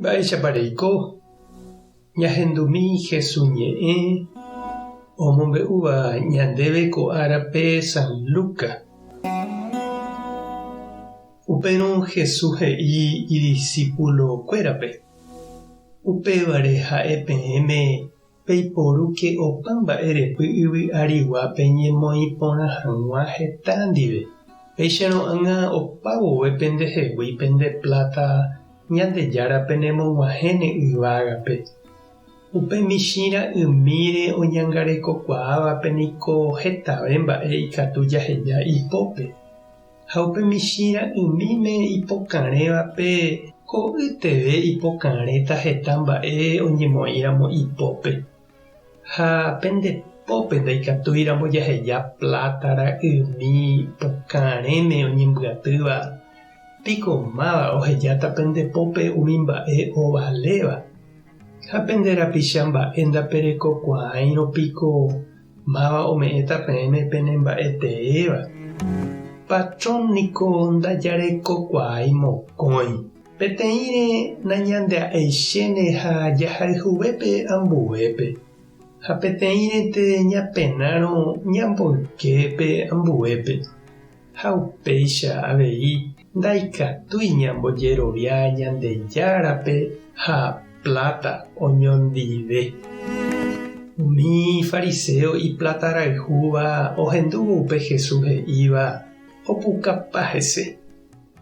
Vaya pareiko, ñahendumi Jesús ñe'ẽ omombe'úva ñandéve ko árape San Lucas. Upérõ Jesús he'i idiscípulokuérape. Upévare ha'e peẽme peiporúke opa mba'e repy yvy'ariguápe ñemoĩ porã hag̃ua heta ndive. Péicharo'ãngã opa vove pendehegui pende plata Ñandejárape nemog̃uahẽne yvágape. Upe michĩra ymíre oñangarekokuaávape niko hetave mba'e ikatu jaheja ipópe. Ha upe michĩra ymíme ipokarẽvape ko yteve ipokarẽta heta mba'e oñemoĩramo ipópe. Ha pendepópe ndaikatúiramo jaheja plátara ymi pokarẽme oñembyatýva. Piko máva ohejáta pendepópe umi mba'e ovaléva. Ha penderapicha mba'e ndaperekokuaaírõ piko máva ome'ẽta peẽme pene mba'eteéva. Patrón niko ndajarekokuaái mokõi. Peteĩre nañande'aichéne ha jahayhuvépe ambuvépe. Ha peteĩrete ñapenárõ ñamboyképe ambuvépe. Ha upéicha avei ndaikatúi ñambojerovia Ñandejárape ha plata oñondive. Umi fariseo iplataraýhúva ohendúvo upe Jesús he'íva opukapa hese.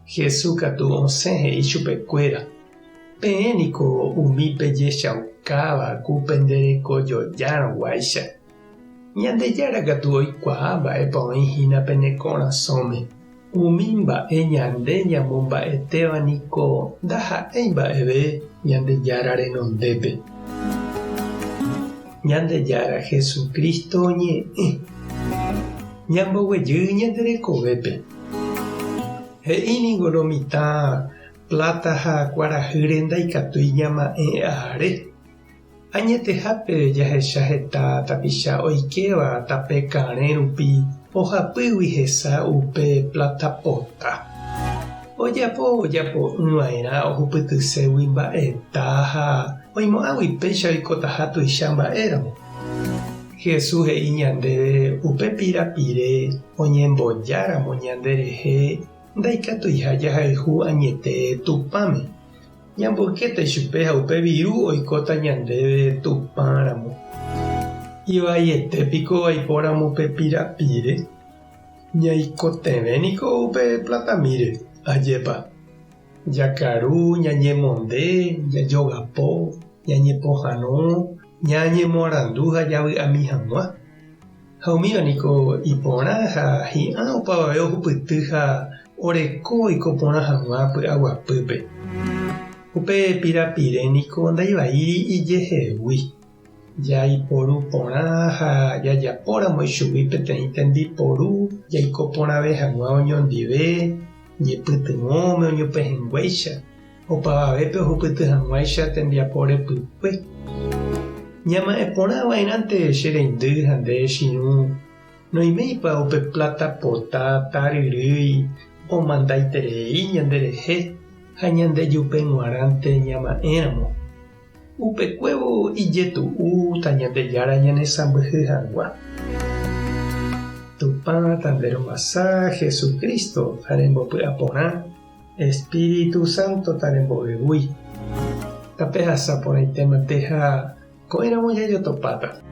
Jesús katu osẽ he'i chupekuéra. Peẽniko umípe jechaukáva ku penderekojojárõguáicha. Ñandejára katu oikuaa mba'épa oĩhína pene korasõme. Umi mba'e ñande ñamomba'etéva niko ndaha'éi mba'eve Ñandejára renondépe. Ñandejára Jesucristo ñe'ẽ ñamboguejy ñanderekovépe. He'íniko lo mitã plata ha kuarahyre ndaikatúi ñama'ẽ áre. Añetehápe jahecha heta tapicha oikeva tape karẽ rupi ohapýgui hesa upe platapota. Ojapo yva'erã ohupytységui mba'eta ha oimo'ãgui péicha oikotaha tuicha mba'éramo. Jesús he'i ñandéve upe pirapire oñembojáramo ñanderehe ndaikatuiha jahayhu añete tupãme. Ñamboykéta chupe ha upe viru oikóta ñandéve tupãramo. Ivaietépiko vaipóramo upe pirapire. Ñaikotevéniko upe platamíre ajépa. Jakaru ñañemonde, jajogapo, ñañepohãno, ñañemoarandu ha javy'ami hag̃ua. Ha umívako iporã ha hi'ã opavave ohupyty ha oreko oiko porã hag̃ua py'aguapýpe. Upe pirapiréniko ndaivaíri ijehegui. Jaiporu porã ha jajapóramo ichugui peteĩ tembiporu jaikoporãve hag̃ua oñondive ñepytyvõme oñopehẽnguéicha. Opavavépe ohupyty hag̃uáicha tembiapo repykue. Ñama'ẽporãvairãnte che reindy ha nde chiru noimeipa upe platapota taryrýi omandaiterei ñanderehe ha ñandejupeguarãnte ñama'ẽramo. Upekuévo ijetu'úta Ñandejára ñanesãmbyhy hag̃ua. Tupã tanderombasa Jesucristo tarembopy'aporã, Espíritu Santo tarembovevúi. Tape hasa porãitémante ha ko'ẽramo jajotopáta.